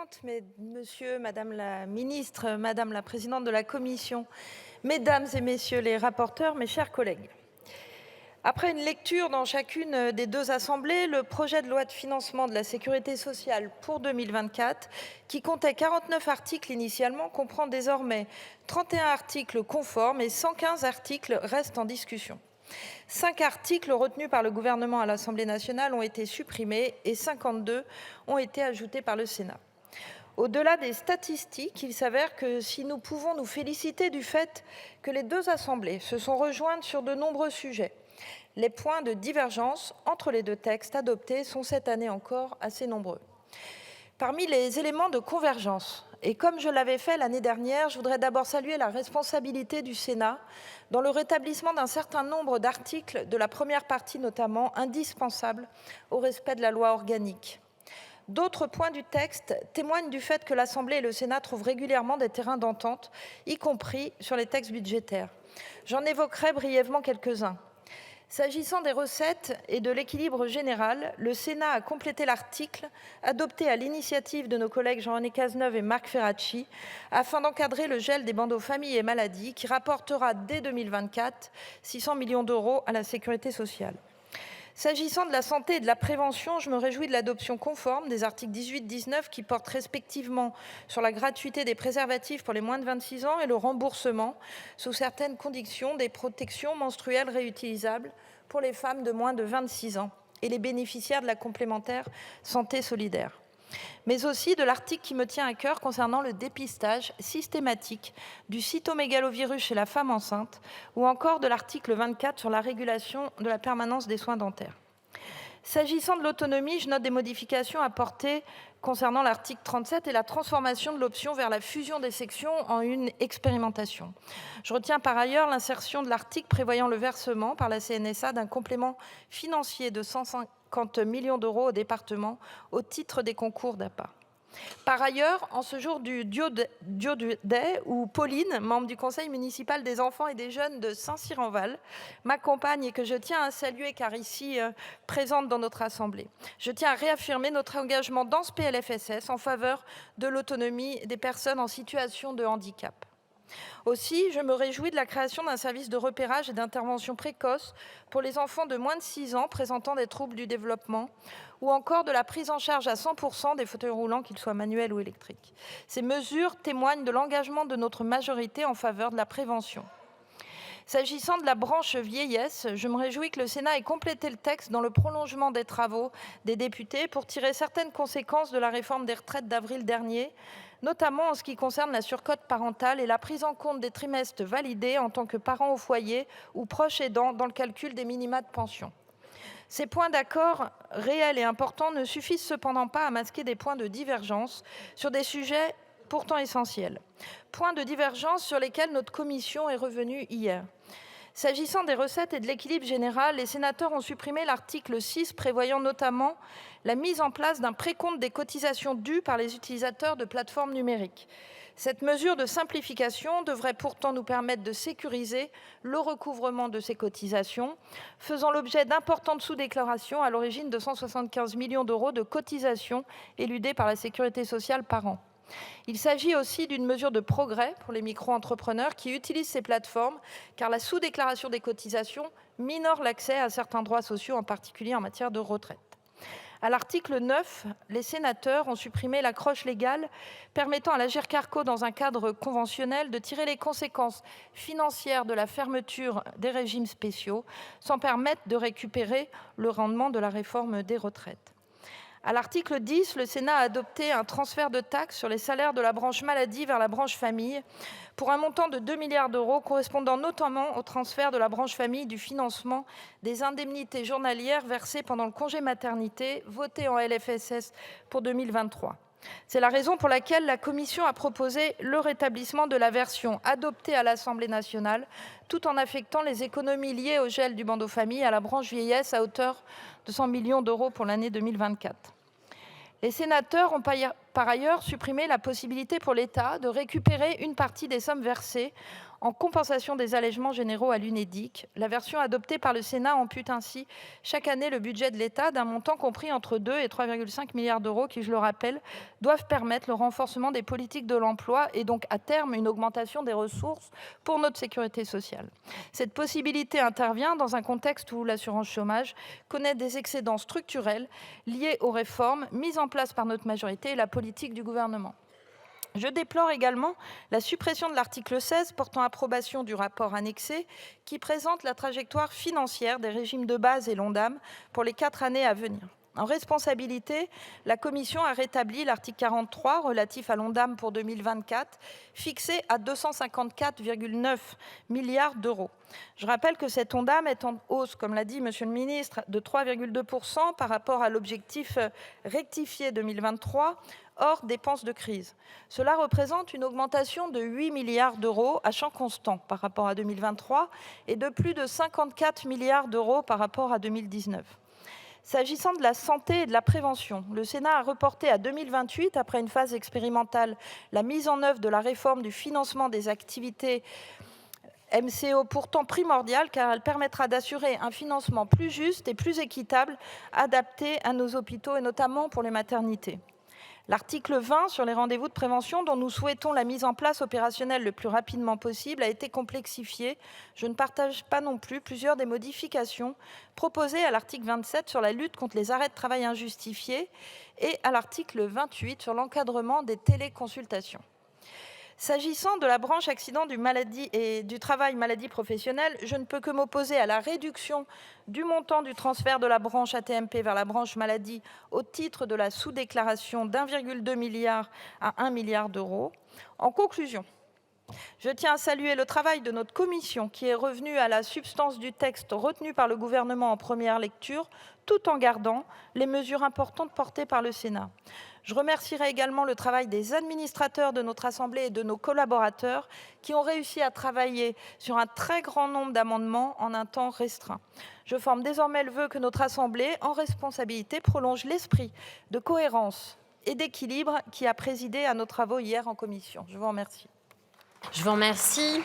présidente, monsieur, madame la ministre, madame la présidente de la commission, mesdames et messieurs les rapporteurs, mes chers collègues. Après une lecture dans chacune des deux assemblées, le projet de loi de financement de la sécurité sociale pour 2024, qui comptait 49 articles initialement, comprend désormais 31 articles conformes et 115 articles restent en discussion. 5 articles retenus par le gouvernement à l'Assemblée nationale ont été supprimés et 52 ont été ajoutés par le Sénat. Au-delà des statistiques, il s'avère que si nous pouvons nous féliciter du fait que les deux assemblées se sont rejointes sur de nombreux sujets, les points de divergence entre les deux textes adoptés sont cette année encore assez nombreux. Parmi les éléments de convergence, et comme je l'avais fait l'année dernière, je voudrais d'abord saluer la responsabilité du Sénat dans le rétablissement d'un certain nombre d'articles, de la première partie notamment, indispensables au respect de la loi organique. D'autres points du texte témoignent du fait que l'Assemblée et le Sénat trouvent régulièrement des terrains d'entente, y compris sur les textes budgétaires. J'en évoquerai brièvement quelques-uns. S'agissant des recettes et de l'équilibre général, le Sénat a complété l'article adopté à l'initiative de nos collègues Jean-René Cazeneuve et Marc Ferracci afin d'encadrer le gel des bandeaux famille et maladie qui rapportera dès 2024 600 millions d'euros à la sécurité sociale. S'agissant de la santé et de la prévention, je me réjouis de l'adoption conforme des articles 18 et 19 qui portent respectivement sur la gratuité des préservatifs pour les moins de 26 ans et le remboursement, sous certaines conditions, des protections menstruelles réutilisables pour les femmes de moins de 26 ans et les bénéficiaires de la complémentaire santé solidaire. Mais aussi de l'article qui me tient à cœur concernant le dépistage systématique du cytomégalovirus chez la femme enceinte, ou encore de l'article 24 sur la régulation de la permanence des soins dentaires. S'agissant de l'autonomie, je note des modifications apportées concernant l'article 37 et la transformation de l'option vers la fusion des sections en une expérimentation. Je retiens par ailleurs l'insertion de l'article prévoyant le versement par la CNSA d'un complément financier de 150 millions d'euros au département au titre des concours d'APA. Par ailleurs, en ce jour du Day, où Pauline, membre du conseil municipal des enfants et des jeunes de Saint-Cyr-en-Val, m'accompagne et que je tiens à saluer car ici présente dans notre assemblée, je tiens à réaffirmer notre engagement dans ce PLFSS en faveur de l'autonomie des personnes en situation de handicap. Aussi, je me réjouis de la création d'un service de repérage et d'intervention précoce pour les enfants de moins de 6 ans présentant des troubles du développement, ou encore de la prise en charge à 100% des fauteuils roulants, qu'ils soient manuels ou électriques. Ces mesures témoignent de l'engagement de notre majorité en faveur de la prévention. S'agissant de la branche vieillesse, je me réjouis que le Sénat ait complété le texte dans le prolongement des travaux des députés pour tirer certaines conséquences de la réforme des retraites d'avril dernier, notamment en ce qui concerne la surcote parentale et la prise en compte des trimestres validés en tant que parents au foyer ou proches aidants dans le calcul des minima de pension. Ces points d'accord réels et importants ne suffisent cependant pas à masquer des points de divergence sur des sujets pourtant essentiels. Points de divergence sur lesquels notre commission est revenue hier. S'agissant des recettes et de l'équilibre général, les sénateurs ont supprimé l'article 6 prévoyant notamment la mise en place d'un précompte des cotisations dues par les utilisateurs de plateformes numériques. Cette mesure de simplification devrait pourtant nous permettre de sécuriser le recouvrement de ces cotisations, faisant l'objet d'importantes sous-déclarations à l'origine de 175 millions d'euros de cotisations éludées par la sécurité sociale par an. Il s'agit aussi d'une mesure de progrès pour les micro-entrepreneurs qui utilisent ces plateformes, car la sous-déclaration des cotisations minore l'accès à certains droits sociaux, en particulier en matière de retraite. À l'article 9, les sénateurs ont supprimé l'accroche légale permettant à l'Agirc-Arrco, dans un cadre conventionnel, de tirer les conséquences financières de la fermeture des régimes spéciaux, sans permettre de récupérer le rendement de la réforme des retraites. À l'article 10, le Sénat a adopté un transfert de taxes sur les salaires de la branche maladie vers la branche famille pour un montant de 2 milliards d'euros, correspondant notamment au transfert de la branche famille du financement des indemnités journalières versées pendant le congé maternité, voté en LFSS pour 2023. C'est la raison pour laquelle la Commission a proposé le rétablissement de la version adoptée à l'Assemblée nationale, tout en affectant les économies liées au gel du bandeau famille à la branche vieillesse à hauteur de 100 millions d'euros pour l'année 2024. Les sénateurs ont par ailleurs supprimé la possibilité pour l'État de récupérer une partie des sommes versées en compensation des allègements généraux à l'Unédic. La version adoptée par le Sénat ampute ainsi chaque année le budget de l'État d'un montant compris entre 2 et 3,5 milliards d'euros qui, je le rappelle, doivent permettre le renforcement des politiques de l'emploi et donc à terme une augmentation des ressources pour notre sécurité sociale. Cette possibilité intervient dans un contexte où l'assurance chômage connaît des excédents structurels liés aux réformes mises en place par notre majorité et la politique du gouvernement. Je déplore également la suppression de l'article 16 portant approbation du rapport annexé qui présente la trajectoire financière des régimes de base et l'ONDAM pour les 4 années à venir. En responsabilité, la Commission a rétabli l'article 43 relatif à l'ONDAM pour 2024, fixé à 254,9 milliards d'euros. Je rappelle que cette ONDAM est en hausse, comme l'a dit Monsieur le ministre, de 3,2% par rapport à l'objectif rectifié 2023, hors dépenses de crise. Cela représente une augmentation de 8 milliards d'euros à champ constant par rapport à 2023 et de plus de 54 milliards d'euros par rapport à 2019. S'agissant de la santé et de la prévention, le Sénat a reporté à 2028, après une phase expérimentale, la mise en œuvre de la réforme du financement des activités MCO, pourtant primordiale, car elle permettra d'assurer un financement plus juste et plus équitable, adapté à nos hôpitaux et notamment pour les maternités. L'article 20 sur les rendez-vous de prévention, dont nous souhaitons la mise en place opérationnelle le plus rapidement possible, a été complexifié. Je ne partage pas non plus plusieurs des modifications proposées à l'article 27 sur la lutte contre les arrêts de travail injustifiés et à l'article 28 sur l'encadrement des téléconsultations. S'agissant de la branche accident du travail maladie professionnelle, je ne peux que m'opposer à la réduction du montant du transfert de la branche AT-MP vers la branche maladie au titre de la sous-déclaration d'1,2 milliard à 1 milliard d'euros. En conclusion, je tiens à saluer le travail de notre commission qui est revenue à la substance du texte retenu par le gouvernement en première lecture, tout en gardant les mesures importantes portées par le Sénat. Je remercierai également le travail des administrateurs de notre Assemblée et de nos collaborateurs qui ont réussi à travailler sur un très grand nombre d'amendements en un temps restreint. Je forme désormais le vœu que notre Assemblée, en responsabilité, prolonge l'esprit de cohérence et d'équilibre qui a présidé à nos travaux hier en commission. Je vous remercie. Je vous remercie.